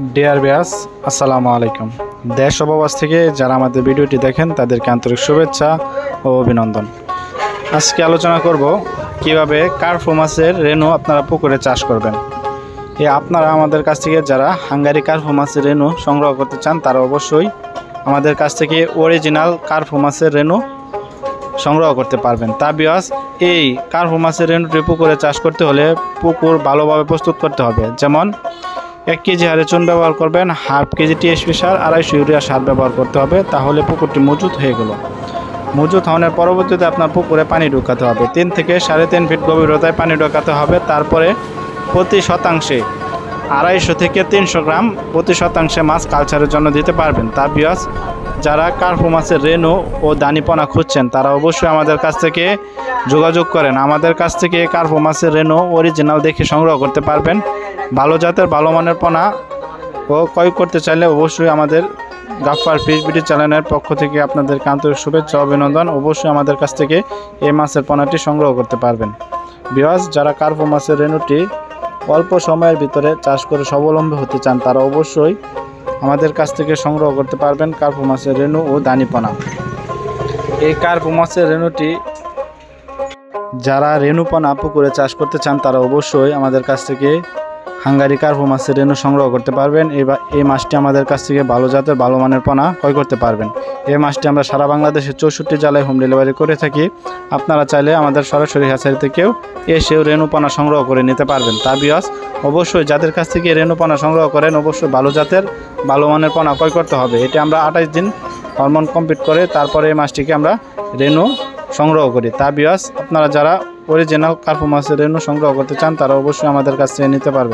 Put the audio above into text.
Dear viewers, আসসালামু আলাইকুম। দেশ ও প্রবাস থেকে যারা আমাদের ভিডিওটি দেখেন তাদেরকে আন্তরিক শুভেচ্ছা ও অভিনন্দন। আজকে আলোচনা করব কিভাবে কার্পু মাছের রেণু আপনারা পুকুরে চাষ করবেন। আপনারা আমাদের কাছ থেকে যারা হাঙ্গারি কার্পু মাছের রেণু সংগ্রহ করতে চান তারা অবশ্যই আমাদের কাছ থেকে অরিজিনাল কার্পু মাছের রেণু সংগ্রহ করতে পারবেন। তা ভিউয়ার্স, এই কার্পু মাছের রেণুটি পুকুরে চাষ করতে হলে পুকুর ভালোভাবে প্রস্তুত করতে হবে। যেমন 1 কেজি হারে চুন ব্যবহার করবেন, হাফ কেজি টিএসপি সার, 250 ইউরিয়া সার ব্যবহার করতে হবে। তাহলে পুকুরটি মজুত হয়ে গেল। মজুত হওয়ার পরবর্তীতে আপনার পুকুরে পানি ঢোকাতে হবে। 3 থেকে 3.5 ফিট গভীরতায় পানি ঢোকাতে হবে। তারপরে প্রতি শতাংশে 250 থেকে 300 গ্রাম প্রতি শতাংশে মাছ কালচারের জন্য দিতে পারবেন। তা ভিউয়ার্স, যারা কার্পু মাছের রেণু ও দানিপনা খুঁজছেন তারা অবশ্যই আমাদের কাছ থেকে যোগাযোগ করেন। আমাদের কাছ থেকে কার্পু মাছের রেণু অরিজিনাল দেখে সংগ্রহ করতে পারবেন। ভালো জাতের ভালো মানের পোনা ও ক্রয় করতে চাইলে অবশ্যই আমাদের গাফফার ফিশ বিডি চ্যানেলের পক্ষ থেকে আপনাদেরকে আন্তরিক শুভেচ্ছা অভিনন্দন। অবশ্যই আমাদের কাছ থেকে এই মাছের পোনাটি সংগ্রহ করতে পারবেন। ভিউয়ার্স, যারা কার্পু মাছের রেণুটি অল্প সময়ের ভিতরে চাষ করে স্বাবলম্বী হতে চান তারা অবশ্যই আমাদের কাছ থেকে সংগ্রহ করতে পারবেন কার্পু মাছের রেণু ও দানিপনা। এই কার্পু মাছের রেণুটি যারা রেণুপনা পুকুরে চাষ করতে চান তারা অবশ্যই আমাদের কাছ থেকে হাঙ্গারি কার্পু মাছের রেণু সংগ্রহ করতে পারবেন। এই মাছটি আমাদের কাছ থেকে ভালো জাতের ভালো মানের পোনা ক্রয় করতে পারবেন। এই মাছটি আমরা সারা বাংলাদেশে 64 জেলায় হোম ডেলিভারি করে থাকি। আপনারা চাইলে আমাদের সরাসরি হ্যাচারি থেকেও এসেও রেণুপনা সংগ্রহ করে নিতে পারবেন। তা ভিউয়ার্স, অবশ্যই যাদের কাছ থেকে রেণুপনা সংগ্রহ করেন অবশ্যই ভালো জাতের ভালো মানের পোনা ক্রয় করতে হবে। এটি আমরা 28 দিন হরমোন কমপ্লিট করে তারপরে এই মাছটিকে আমরা রেণু সংগ্রহ করি। তা ভিউয়ার্স, আপনারা যারা অরিজিনাল কার্পু মাছের রেণু সংগ্রহ করতে চান তারা অবশ্যই আমাদের কাছ থেকে নিতে পারবেন।